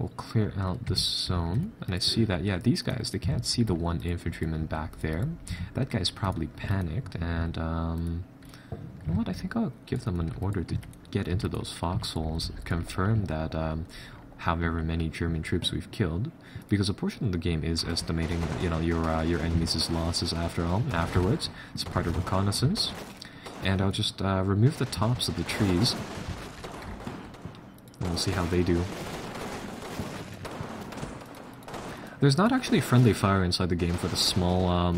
We'll clear out this zone. And I see that, yeah, these guys, they can't see the one infantryman back there. That guy's probably panicked, and, you know what, I think I'll give them an order to get into those foxholes, confirm that, however many German troops we've killed, because a portion of the game is estimating, you know, your enemies' losses afterwards. It's part of reconnaissance. And I'll just remove the tops of the trees. And we'll see how they do. There's not actually friendly fire inside the game for the small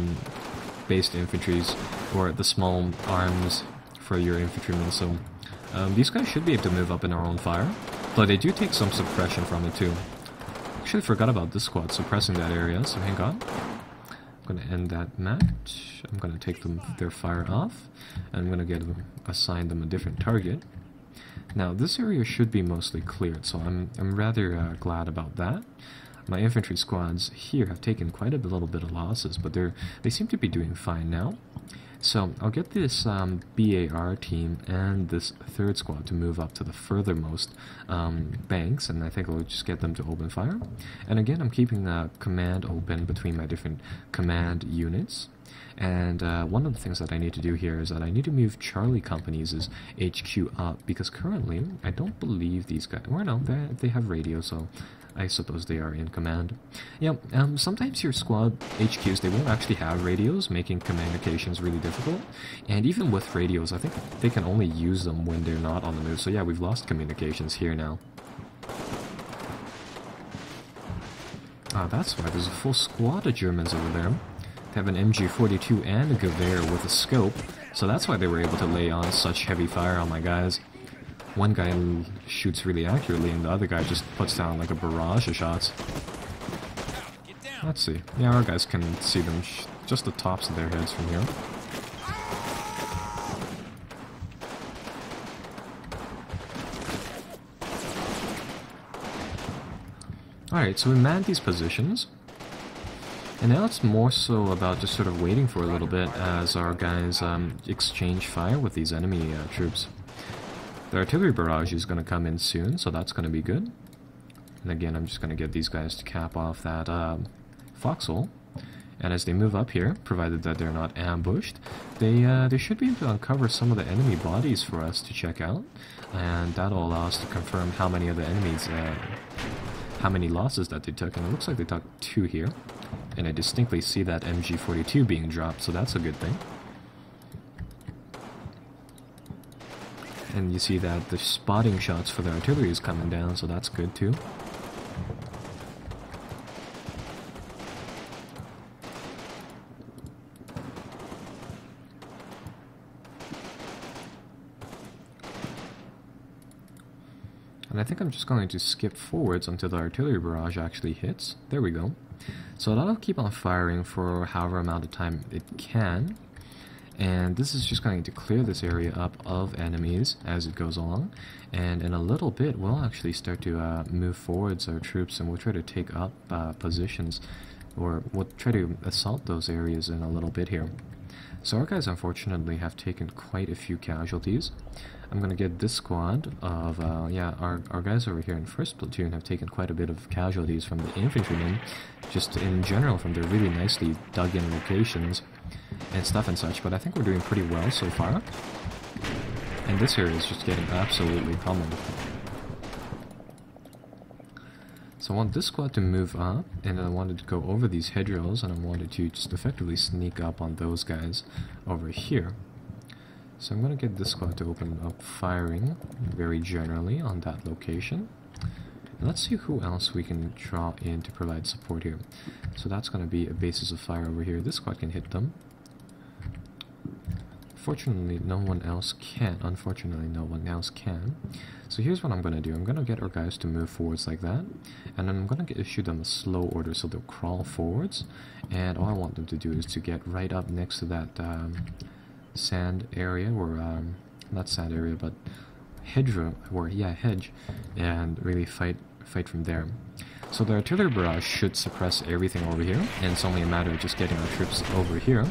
based infantries, or the small arms for your infantrymen, so these guys should be able to move up in our own fire, but they do take some suppression from it too. Actually forgot about this squad suppressing that area, so hang on. I'm going to end that match. I'm going to take their fire off, and I'm going to assign them a different target. Now this area should be mostly cleared, so I'm rather glad about that. My infantry squads here have taken quite a little bit of losses, but they seem to be doing fine now. So I'll get this BAR team and this third squad to move up to the furthermost banks, and I think I'll just get them to open fire. And again, I'm keeping the command open between my different command units. And one of the things that I need to do here is that I need to move Charlie Company's HQ up, because currently I don't believe these guys, well no, they have radio, so I suppose they are in command. Yeah, sometimes your squad HQs, they won't actually have radios, making communications really difficult. And even with radios, I think they can only use them when they're not on the move. So yeah, we've lost communications here now. Ah, that's why there's a full squad of Germans over there. They have an MG42 and a Gewehr with a scope, so that's why they were able to lay on such heavy fire on my guys. One guy shoots really accurately, and the other guy just puts down like a barrage of shots. Let's see. Yeah, our guys can see them, just the tops of their heads from here. Alright, so we manned these positions. And now it's more so about just sort of waiting for a little bit as our guys exchange fire with these enemy troops. The artillery barrage is going to come in soon, so that's going to be good. And again, I'm just going to get these guys to cap off that foxhole. And as they move up here, provided that they're not ambushed, they should be able to uncover some of the enemy bodies for us to check out. And that'll allow us to confirm how many of the enemies, how many losses that they took. And it looks like they took 2 here. And I distinctly see that MG42 being dropped, so that's a good thing. And you see that the spotting shots for the artillery is coming down, so that's good too. And I think I'm just going to skip forwards until the artillery barrage actually hits. There we go. So that'll keep on firing for however amount of time it can. And this is just going to clear this area up of enemies as it goes along. And in a little bit, we'll actually start to move forwards our troops, and we'll try to take up positions, or we'll try to assault those areas in a little bit here. So our guys unfortunately have taken quite a few casualties. I'm going to get this squad of, yeah, our guys over here in 1st Platoon have taken quite a bit of casualties from the infantrymen, just in general from their really nicely dug in locations and stuff and such, but I think we're doing pretty well so far. And this area is just getting absolutely pummeled. So I want this squad to move up, and I wanted to go over these hedgerows, and I wanted to just effectively sneak up on those guys over here. So I'm going to get this squad to open up firing very generally on that location. And let's see who else we can draw in to provide support here. So that's going to be a basis of fire over here. This squad can hit them. Fortunately, no one else can. Unfortunately, no one else can. So here's what I'm going to do. I'm going to get our guys to move forwards like that. And then I'm going to issue them a slow order so they'll crawl forwards. And all I want them to do is to get right up next to that sand area, or not sand area, but hedgerow, or yeah, hedge, and really fight from there. So the artillery barrage should suppress everything over here, and it's only a matter of just getting our troops over here.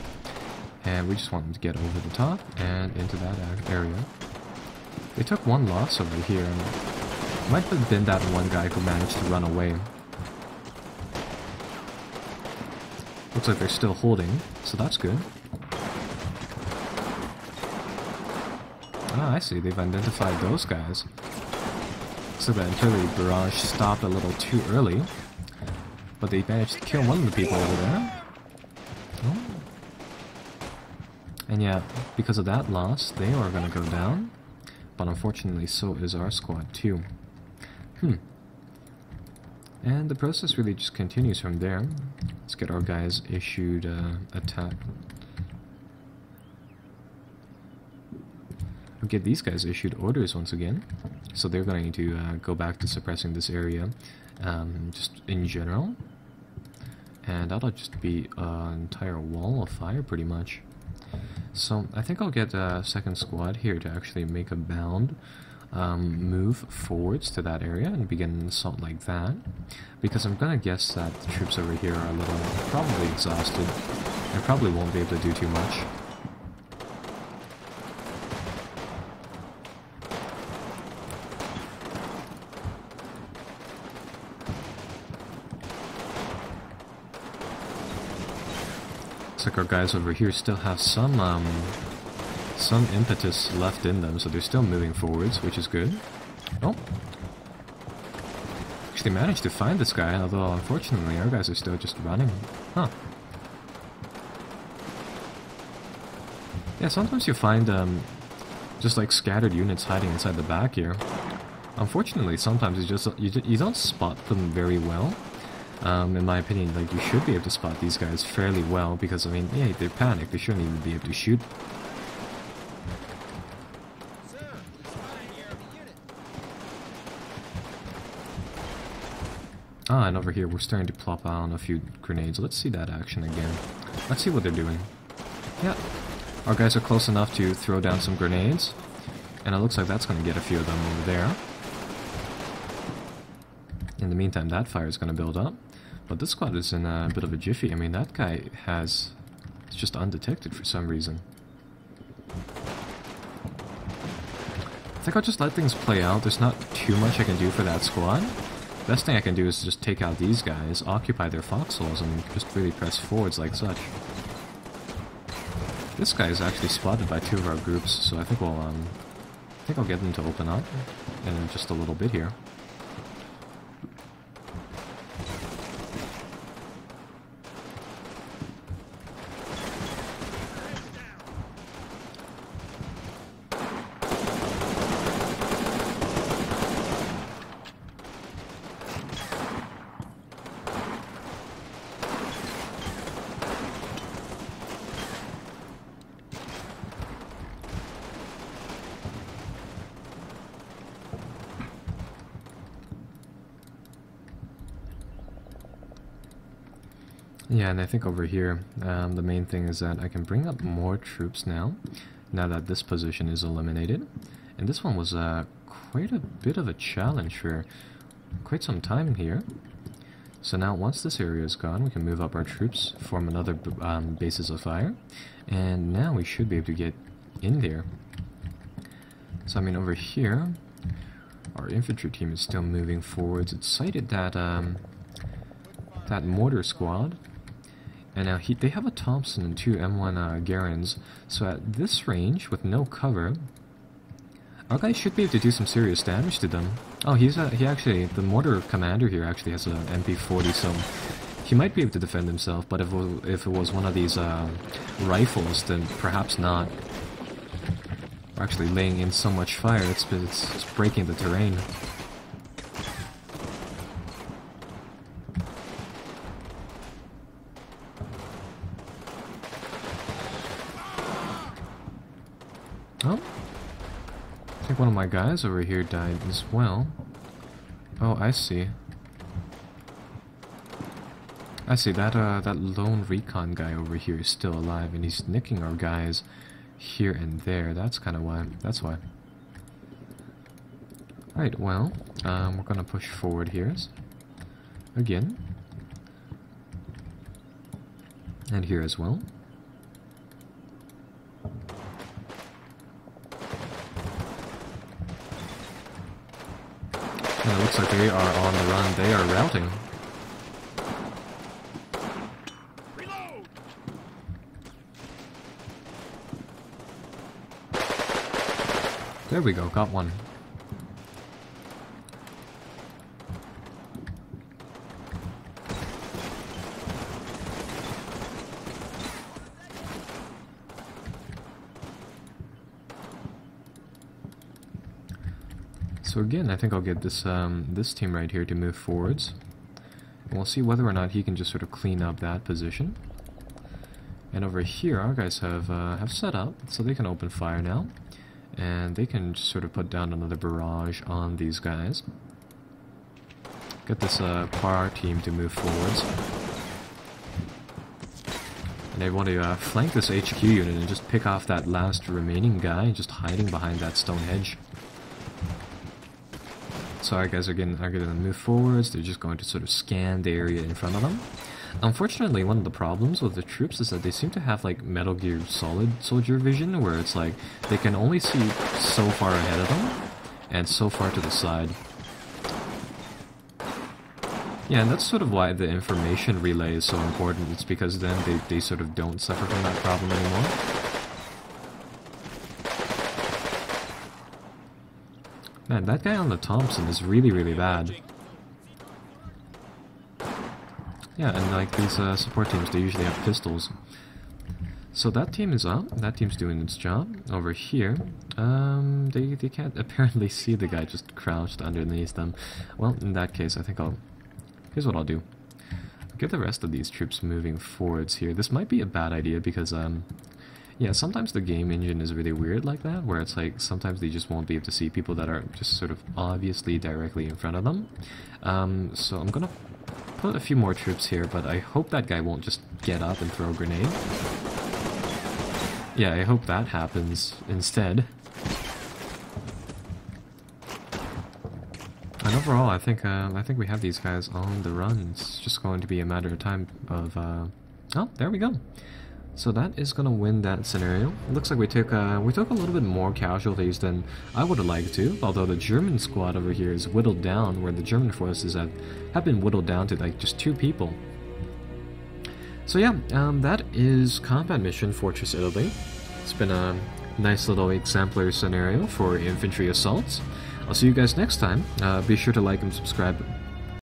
And we just want them to get over the top and into that area. They took 1 loss over here, and Might have been that one guy who managed to run away. Looks like they're still holding, so that's good. Ah, I see, they've identified those guys. So the artillery barrage stopped a little too early, but they managed to kill one of the people over there. Oh. And yeah, because of that loss, they are gonna go down. But unfortunately, so is our squad too. And the process really just continues from there. Let's get our guys issued attack. We'll get these guys issued orders once again. So they're going to go back to suppressing this area, just in general. And that'll just be an entire wall of fire, pretty much. So I think I'll get a second squad here to actually make a bound, move forwards to that area and begin an assault like that. Because I'm gonna guess that the troops over here are a little probably exhausted and probably won't be able to do too much. Looks like our guys over here still have some impetus left in them, so they're still moving forwards, which is good. Oh. Actually managed to find this guy, although unfortunately our guys are still just running. Huh. Yeah, sometimes you find just like scattered units hiding inside the back here. Unfortunately, sometimes you don't spot them very well. In my opinion, like, you should be able to spot these guys fairly well, because, I mean, yeah, they're panicked, they shouldn't even be able to shoot. Ah, and over here we're starting to plop on a few grenades. Let's see that action again. Let's see what they're doing. Yeah, our guys are close enough to throw down some grenades, and it looks like that's going to get a few of them over there. In the meantime, that fire is going to build up. But this squad is in a bit of a jiffy. I mean, that guy it's just undetected for some reason. I think I'll just let things play out. There's not too much I can do for that squad. Best thing I can do is just take out these guys, occupy their foxholes, and just really press forwards like such. This guy is actually spotted by two of our groups, so I think I'll get them to open up in just a little bit here. Yeah, and I think over here, the main thing is that I can bring up more troops now that this position is eliminated. And this one was quite a bit of a challenge for quite some time here. So now once this area is gone, we can move up our troops, form another bases of fire, and now we should be able to get in there. So I mean, over here, our infantry team is still moving forwards. It's sighted that that mortar squad. And now they have a Thompson and two M1 Garens, so at this range, with no cover, our guys should be able to do some serious damage to them. Oh, he actually, the mortar commander here actually has an MP40, so he might be able to defend himself, but if it was one of these rifles, then perhaps not. We're actually laying in so much fire, it's breaking the terrain. Oh, I think one of my guys over here died as well. Oh, I see. I see, that lone recon guy over here is still alive, and he's nicking our guys here and there. That's kind of why. That's why. Alright, well, we're gonna push forward here. Again. And here as well. And it looks like they are on the run. They are routing. There we go, got one. So again, I think I'll get this this team right here to move forwards. And we'll see whether or not he can just sort of clean up that position. And over here, our guys have set up, so they can open fire now. And they can just sort of put down another barrage on these guys. Get this PAR team to move forwards. And they want to flank this HQ unit and just pick off that last remaining guy just hiding behind that stone hedge. So our guys are going to move forwards. They're just going to sort of scan the area in front of them. Unfortunately, one of the problems with the troops is that they seem to have like Metal Gear Solid soldier vision, where it's like they can only see so far ahead of them and so far to the side. Yeah, and that's sort of why the information relay is so important. It's because then they sort of don't suffer from that problem anymore. Man, that guy on the Thompson is really, really bad. Yeah, and like these support teams, they usually have pistols. So that team is up. That team's doing its job. Over here, they can't apparently see the guy just crouched underneath them. Well, in that case, I think here's what I'll do. I'll get the rest of these troops moving forwards here. This might be a bad idea because, yeah, sometimes the game engine is really weird like that, where it's like sometimes they just won't be able to see people that are just sort of obviously directly in front of them. So I'm gonna put a few more troops here, but I hope that guy won't just get up and throw a grenade. Yeah, I hope that happens instead. And overall, I think we have these guys on the run. It's just going to be a matter of time of oh, there we go. So that is gonna win that scenario. It looks like we took a little bit more casualties than I would have liked to. Although the German squad over here is whittled down, where the German forces have been whittled down to like just 2 people. So yeah, that is Combat Mission Fortress Italy. It's been a nice little exemplary scenario for infantry assaults. I'll see you guys next time. Be sure to like and subscribe